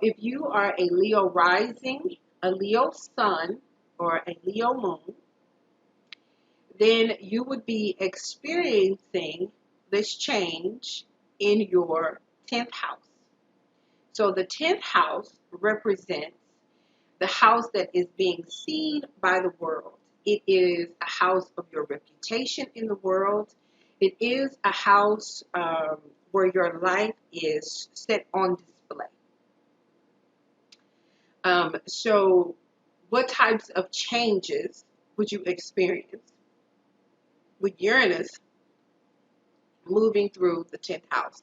If you are a Leo rising, a Leo sun, or a Leo moon, then you would be experiencing this change in your 10th house. So the 10th house represents the house that is being seen by the world. It is a house of your reputation in the world. It is a house where your life is set on display. So what types of changes would you experience with Uranus moving through the 10th house?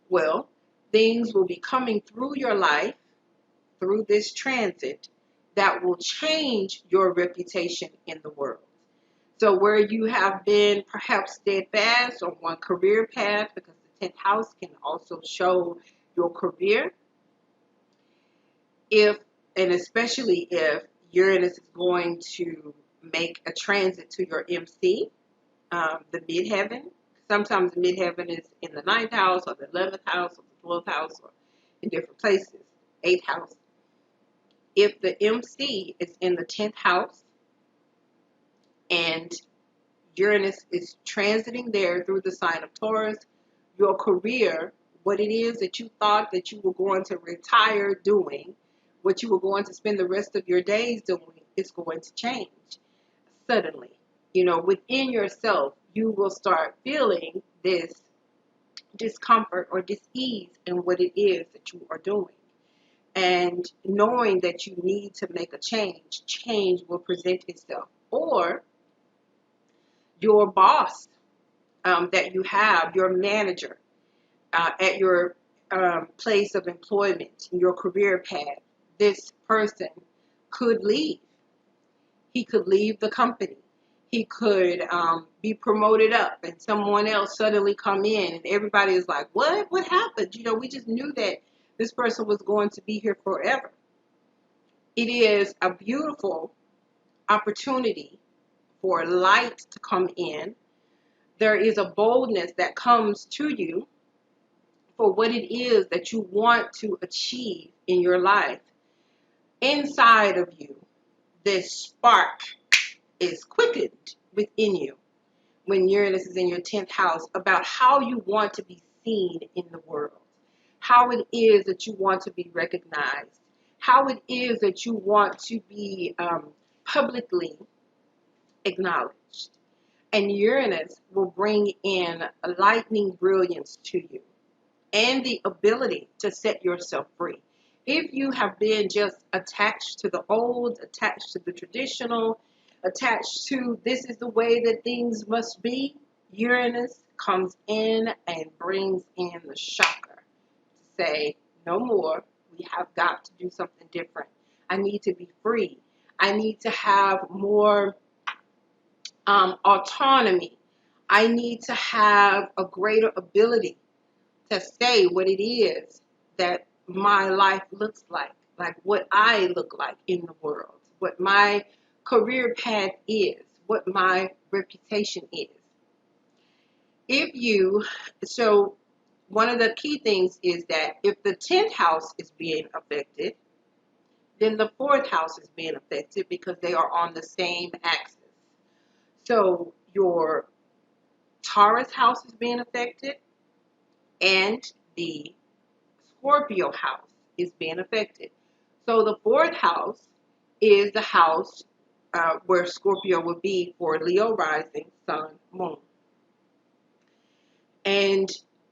Well, things will be coming through your life through this transit that will change your reputation in the world. So where you have been perhaps steadfast on one career path, because the 10th house can also show your career, if and especially if Uranus is going to make a transit to your MC, the midheaven. Sometimes the midheaven is in the 9th house or the 11th house or the 12th house or in different places, 8th house. If the MC is in the 10th house and Uranus is transiting there through the sign of Taurus, your career, what it is that you thought that you were going to retire doing, what you were going to spend the rest of your days doing, is going to change suddenly. Within yourself, you will start feeling this discomfort or dis-ease in what it is that you are doing. And knowing that you need to make a change will present itself. Or your boss that you have, your manager at your place of employment, your career path, this person could leave. He could leave the company. He could be promoted up and someone else suddenly come in and everybody is like, what happened? We just knew that this person was going to be here forever. It is a beautiful opportunity for light to come in. There is a boldness that comes to you for what it is that you want to achieve in your life. Inside of you, this spark is quickened within you when Uranus is in your 10th house about how you want to be seen in the world, how it is that you want to be recognized, how it is that you want to be publicly acknowledged. And Uranus will bring in a lightning brilliance to you and the ability to set yourself free. If you have been just attached to the old, attached to the traditional, attached to this is the way that things must be, Uranus comes in and brings in the shocker to say, no more. We have got to do something different. I need to be free. I need to have more autonomy. I need to have a greater ability to say what it is that my life looks like what I look like in the world, what my career path is, what my reputation is. So one of the key things is that if the 10th house is being affected, then the 4th house is being affected because they are on the same axis. So your Taurus house is being affected and the Scorpio house is being affected. So the 4th house is the house where Scorpio would be for Leo rising, sun, moon. And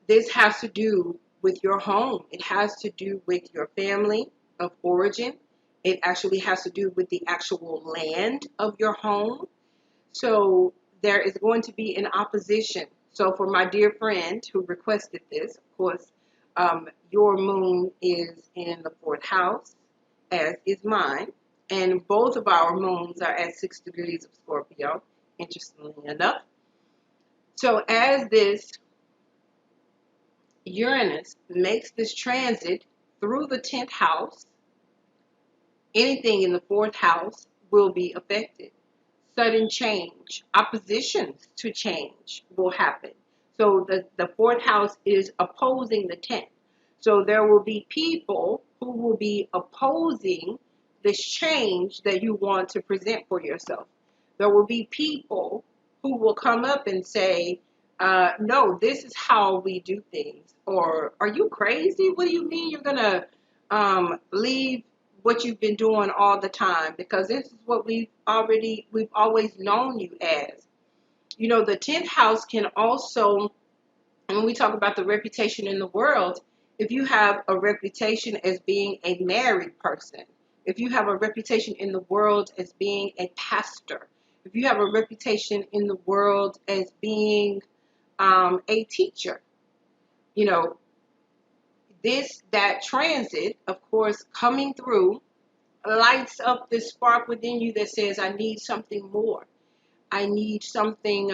this has to do with your home. It has to do with your family of origin. It actually has to do with the actual land of your home. So there is going to be an opposition. So for my dear friend who requested this, of course, your moon is in the 4th house, as is mine. And both of our moons are at 6 degrees of Scorpio, interestingly enough. So as this Uranus makes this transit through the 10th house, anything in the 4th house will be affected. Sudden change, oppositions to change will happen. So the 4th house is opposing the 10th. So there will be people who will be opposing this change that you want to present for yourself. There will be people who will come up and say, no, this is how we do things. Or, are you crazy? What do you mean you're going to leave what you've been doing all the time? Because this is what we've always known you as. You know, the 10th house can also, when we talk about the reputation in the world, if you have a reputation as being a married person, if you have a reputation in the world as being a pastor, if you have a reputation in the world as being a teacher, you know, that transit, of course, coming through, lights up this spark within you that says, I need something more. I need something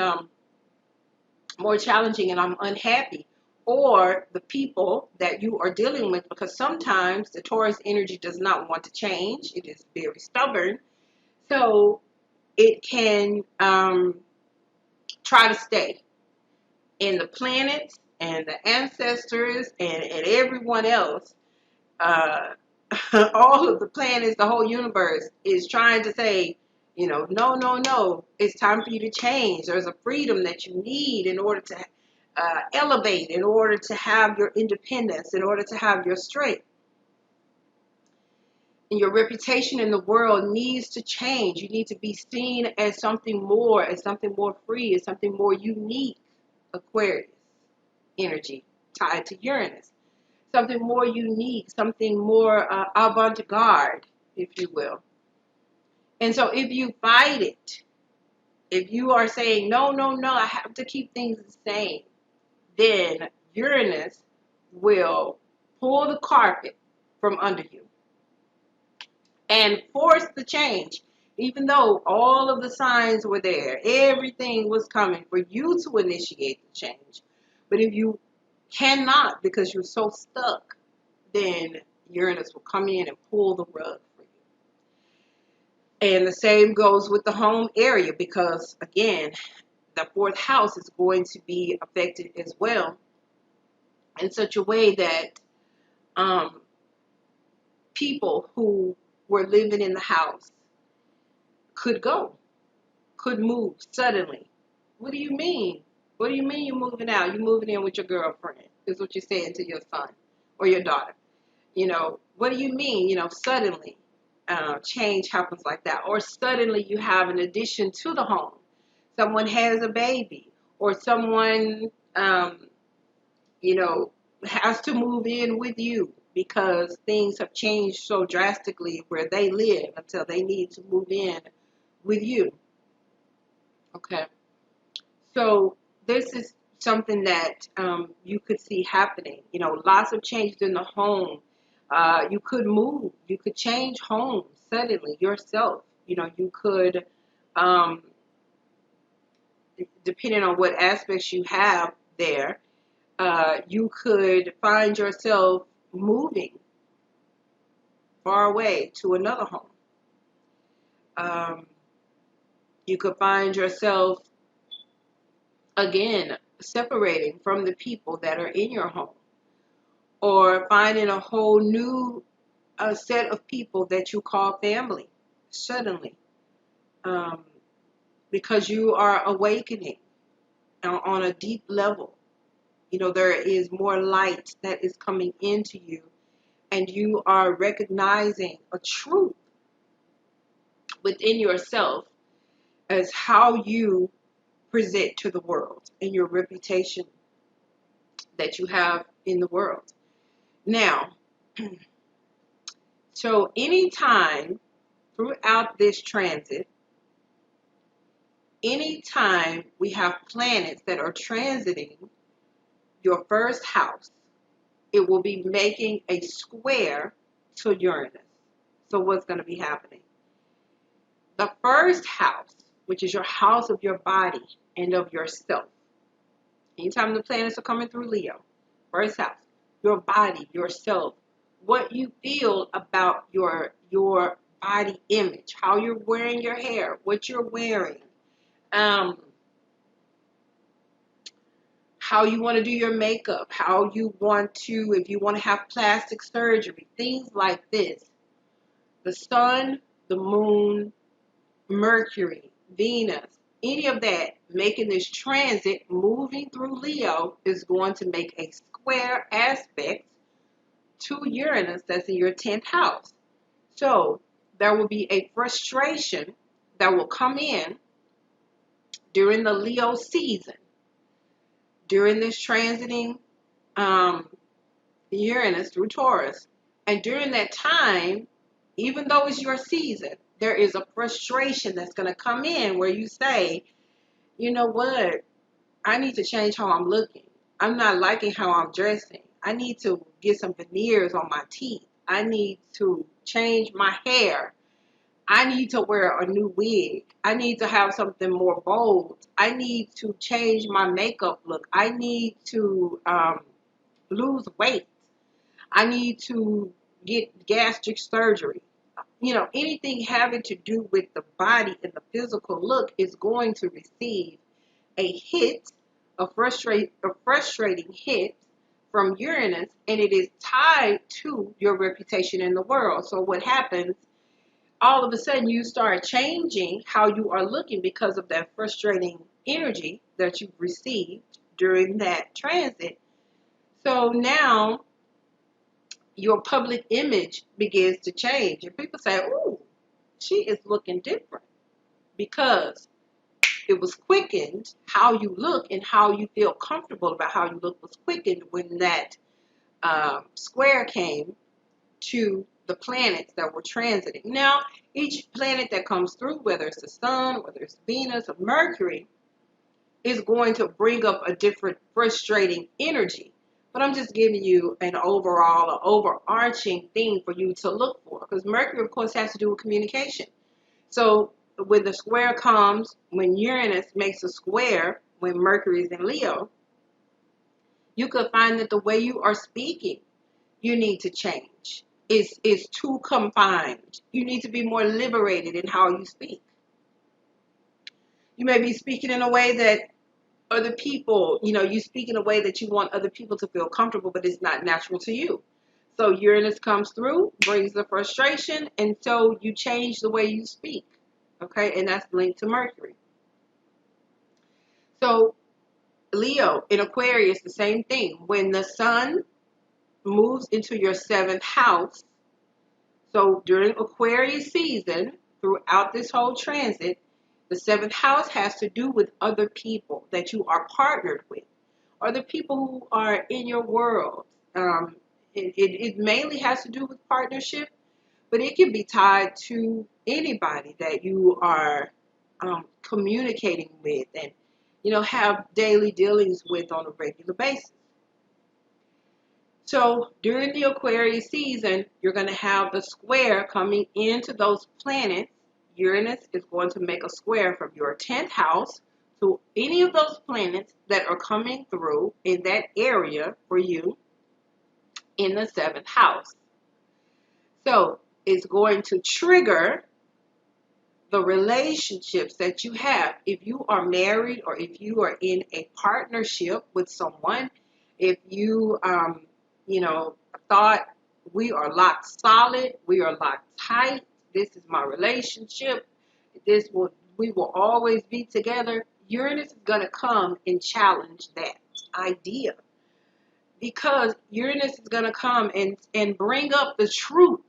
more challenging, and I'm unhappy. Or the people that you are dealing with, because sometimes the Taurus energy does not want to change. It is very stubborn. So it can try to stay. And the planets and the ancestors and everyone else, uh, all of the planets, the whole universe is trying to say, you know, no, no, no. It's time for you to change. There's a freedom that you need in order to elevate, in order to have your independence, in order to have your strength. And your reputation in the world needs to change. You need to be seen as something more free, as something more unique. Aquarius energy tied to Uranus. Something more unique, something more avant-garde, if you will. And so if you fight it, if you are saying, no, no, no, I have to keep things the same, then Uranus will pull the carpet from under you and force the change. Even though all of the signs were there, everything was coming for you to initiate the change. But if you cannot because you're so stuck, then Uranus will come in and pull the rug for you. And the same goes with the home area, because again, the 4th house is going to be affected as well, in such a way that people who were living in the house could move suddenly. What do you mean? What do you mean you're moving out? You're moving in with your girlfriend, is what you're saying to your son or your daughter. You know, what do you mean? You know, suddenly change happens like that. Or suddenly you have an addition to the home. Someone has a baby, or someone, you know, has to move in with you because things have changed so drastically where they live until they need to move in with you. Okay. So this is something that you could see happening. You know, lots of changes in the home. You could move. You could change homes suddenly yourself. You know, you could, um, depending on what aspects you have there, you could find yourself moving far away to another home. Um, you could find yourself, again, separating from the people that are in your home, or finding a whole new set of people that you call family suddenly, um, because you are awakening on a deep level. You know, there is more light that is coming into you, and you are recognizing a truth within yourself as how you present to the world and your reputation that you have in the world. Now, so anytime throughout this transit, anytime we have planets that are transiting your first house, it will be making a square to Uranus. So what's going to be happening? The first house, which is your house of your body and of yourself. Anytime the planets are coming through Leo, first house, your body, yourself, what you feel about your body image, how you're wearing your hair, what you're wearing, how you want to do your makeup, how you want to, if you want to have plastic surgery, things like this. The sun, the moon, Mercury, Venus, any of that making this transit moving through Leo is going to make a square aspect to Uranus that's in your 10th house. So there will be a frustration that will come in during the Leo season, during this transiting Uranus through Taurus. And during that time, even though it's your season, there is a frustration that's going to come in where you say, you know what? I need to change how I'm looking. I'm not liking how I'm dressing. I need to get some veneers on my teeth. I need to change my hair. I need to wear a new wig. I need to have something more bold. I need to change my makeup look. I need to lose weight. I need to get gastric surgery. You know, anything having to do with the body and the physical look is going to receive a hit, a frustrating hit from Uranus, and it is tied to your reputation in the world. So what happens, all of a sudden you start changing how you are looking because of that frustrating energy that you've received during that transit. So now your public image begins to change, and people say, "Ooh, she is looking different," because it was quickened. How you look and how you feel comfortable about how you look was quickened when that square came to the planets that were transiting. Now, each planet that comes through, whether it's the sun, whether it's Venus or Mercury, is going to bring up a different frustrating energy. But I'm just giving you an overall, an overarching thing for you to look for. Because Mercury, of course, has to do with communication. So when the square comes, when Uranus makes a square, when Mercury is in Leo, you could find that the way you are speaking, you need to change. It's too confined. You need to be more liberated in how you speak. You may be speaking in a way that other people, you speak in a way that you want other people to feel comfortable, but it's not natural to you. So Uranus comes through, brings the frustration, and so you change the way you speak. Okay, and that's linked to Mercury. So Leo in Aquarius, the same thing. When the sun moves into your 7th house, so during Aquarius season, throughout this whole transit, the 7th house has to do with other people that you are partnered with, or the people who are in your world. It mainly has to do with partnership, but it can be tied to anybody that you are communicating with and have daily dealings with on a regular basis. So during the Aquarius season, you're going to have the square coming into those planets. Uranus is going to make a square from your 10th house to any of those planets that are coming through in that area for you in the 7th house. So it's going to trigger the relationships that you have. If you are married or if you are in a partnership with someone, if you, thought we are locked solid, we are locked tight, this is my relationship, we will always be together, Uranus is going to come and challenge that idea. Because Uranus is going to come and bring up the truth.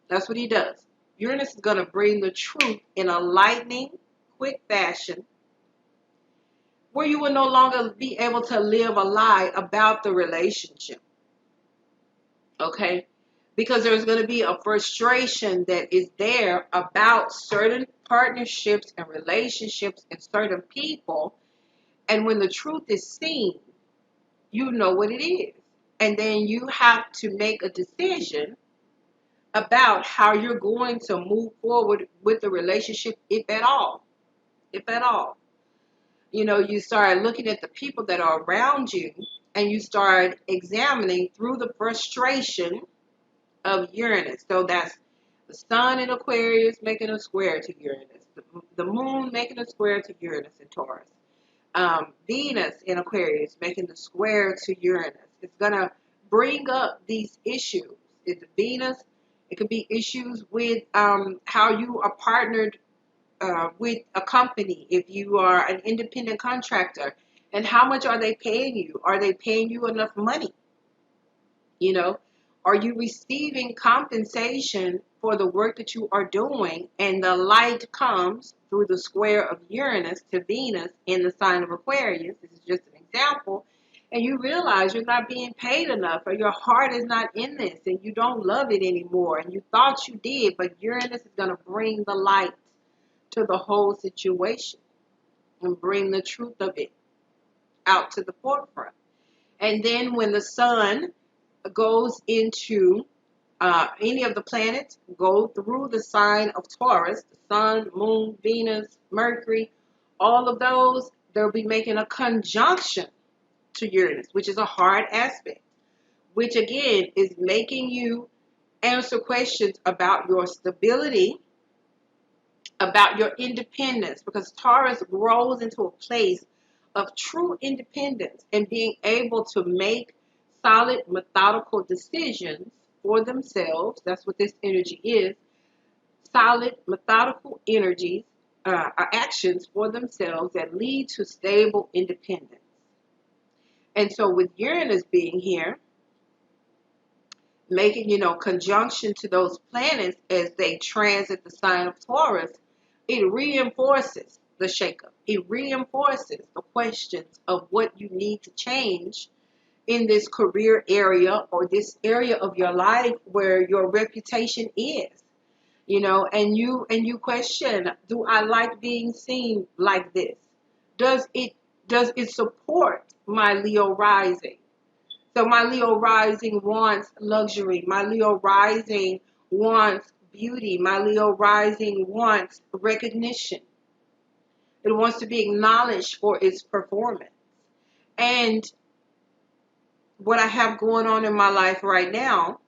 That's what he does. Uranus is going to bring the truth in a lightning, quick fashion where you will no longer be able to live a lie about the relationship. Okay? Because there's going to be a frustration that is there about certain partnerships and relationships and certain people. And when the truth is seen, you know what it is. And then you have to make a decision about how you're going to move forward with the relationship, if at all. If at all. You start looking at the people that are around you and you start examining through the frustration of Uranus. So that's the sun in Aquarius making a square to Uranus. The moon making a square to Uranus in Taurus. Venus in Aquarius making the square to Uranus. It's going to bring up these issues. It's Venus. It could be issues with how you are partnered with a company, if you are an independent contractor, and how much are they paying you? Are they paying you enough money? You know, are you receiving compensation for the work that you are doing? And the light comes through the square of Uranus to Venus in the sign of Aquarius. This is just an example. And you realize you're not being paid enough, or your heart is not in this, and you don't love it anymore, and you thought you did, but Uranus is going to bring the light to the whole situation and bring the truth of it out to the forefront. And then when the sun goes into any of the planets, go through the sign of Taurus, the sun, moon, Venus, Mercury, all of those, they'll be making a conjunction to Uranus, which is a hard aspect, which again is making you answer questions about your stability, about your independence, because Taurus grows into a place of true independence and being able to make solid, methodical decisions for themselves. That's what this energy is. Solid, methodical energies, actions for themselves that lead to stable independence. And so with Uranus being here, making, conjunction to those planets as they transit the sign of Taurus, it reinforces the shakeup. It reinforces the questions of what you need to change in this career area or this area of your life where your reputation is. And you question, do I like being seen like this? Does it support my Leo rising? So my Leo rising wants luxury. My Leo rising wants beauty. My Leo rising wants recognition. It wants to be acknowledged for its performance. And what I have going on in my life right now,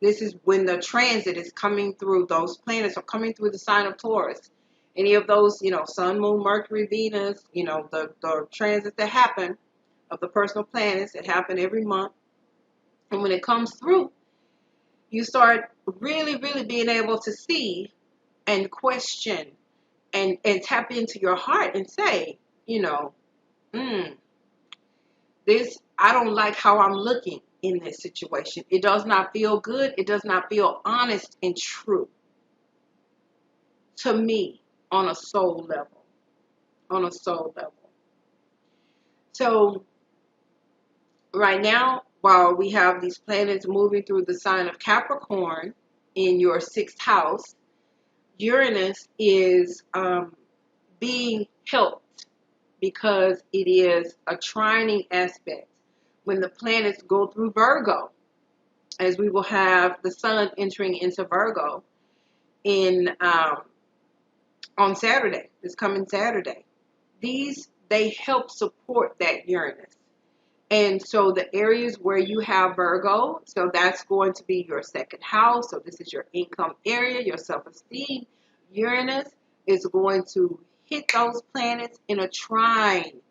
this is when the transit is coming through. Those planets are coming through the sign of Taurus. Any of those, Sun, Moon, Mercury, Venus, the transits that happen of the personal planets that happen every month. And when it comes through, you start really, really being able to see and question and tap into your heart and say, this, I don't like how I'm looking in this situation. It does not feel good. It does not feel honest and true to me on a soul level. On a soul level. So right now, while we have these planets moving through the sign of Capricorn in your 6th house, Uranus is being helped because it is a trining aspect. When the planets go through Virgo, as we will have the sun entering into Virgo on Saturday, this coming Saturday, they help support that Uranus. And so the areas where you have Virgo, so that's going to be your 2nd house. So this is your income area, your self-esteem. Uranus is going to hit those planets in a trine.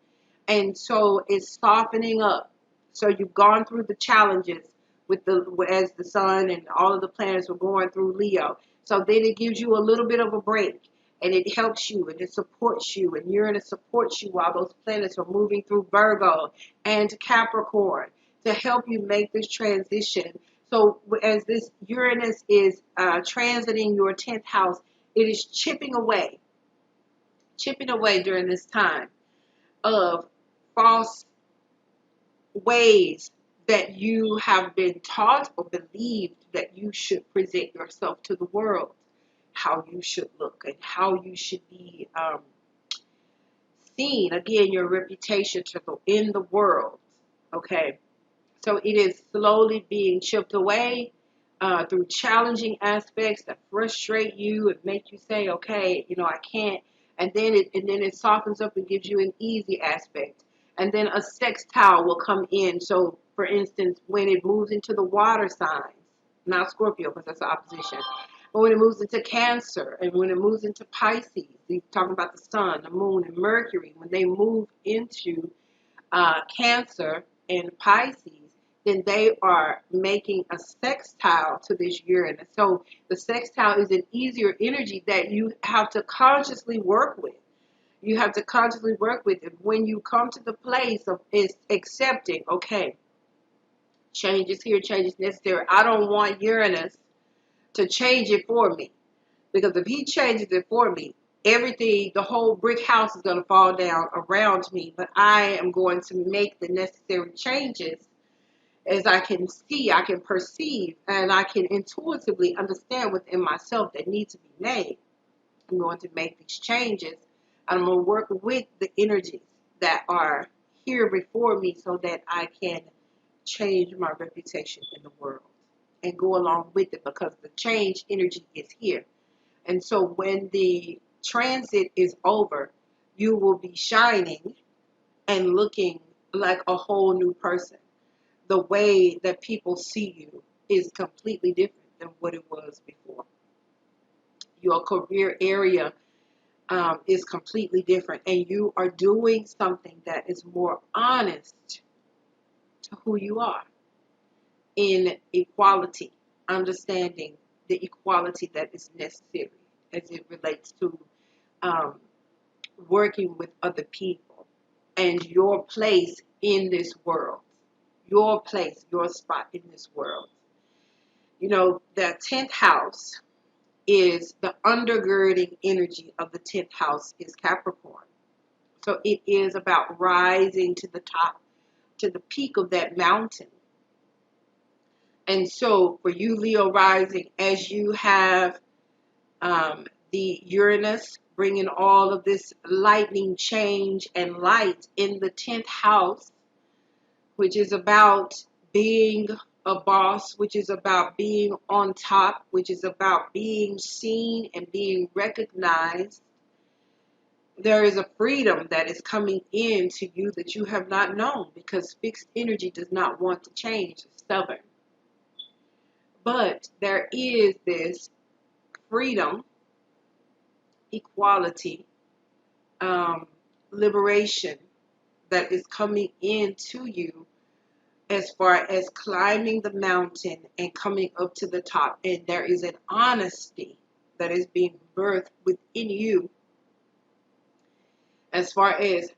And so it's softening up. So you've gone through the challenges as the sun and all of the planets were going through Leo. So then it gives you a little bit of a break. And it helps you and it supports you, and Uranus supports you while those planets are moving through Virgo and Capricorn to help you make this transition. So as this Uranus is transiting your 10th house, it is chipping away during this time of false ways that you have been taught or believed that you should present yourself to the world. How you should look and how you should be seen. Again, your reputation in the world. Okay, so it is slowly being chipped away through challenging aspects that frustrate you and make you say, okay, I can't. And then it softens up and gives you an easy aspect. And then a sextile will come in. So, for instance, when it moves into the water signs, not Scorpio because that's the opposition. when it moves into Cancer, and when it moves into Pisces, he's talking about the Sun, the Moon, and Mercury. When they move into Cancer and Pisces, then they are making a sextile to this Uranus. So the sextile is an easier energy that you have to consciously work with. You have to consciously work with it. When you come to the place of is accepting, okay, change is here, change is necessary. I don't want Uranus to change it for me. Because if he changes it for me, everything, the whole brick house is going to fall down around me. But I am going to make the necessary changes as I can see, I can perceive, and I can intuitively understand within myself that need to be made. I'm going to make these changes. And I'm going to work with the energies that are here before me so that I can change my reputation in the world and go along with it, because the change energy is here. And so when the transit is over, you will be shining and looking like a whole new person. The way that people see you is completely different than what it was before. Your career area is completely different, and you are doing something that is more honest to who you are in equality, understanding the equality that is necessary as it relates to um, working with other people and your place in this world, your place, your spot in this world. You know, the 10th house is the undergirding energy of the 10th house is Capricorn. So it is about rising to the top, to the peak of that mountain. And so for you, Leo rising, as you have the Uranus bringing all of this lightning change and light in the 10th house, which is about being a boss, which is about being on top, which is about being seen and being recognized. There is a freedom that is coming into you that you have not known, because fixed energy does not want to change, it's stubborn. But there is this freedom, equality, liberation that is coming into you as far as climbing the mountain and coming up to the top. And there is an honesty that is being birthed within you as far as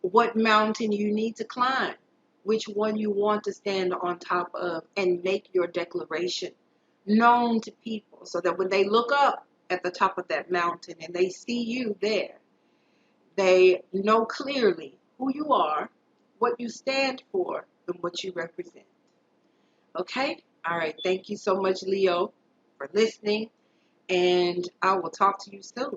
what mountain you need to climb, which one you want to stand on top of, and make your declaration known to people so that when they look up at the top of that mountain and they see you there, they know clearly who you are, what you stand for, and what you represent. Okay? All right. Thank you so much, Leo, for listening, and I will talk to you soon.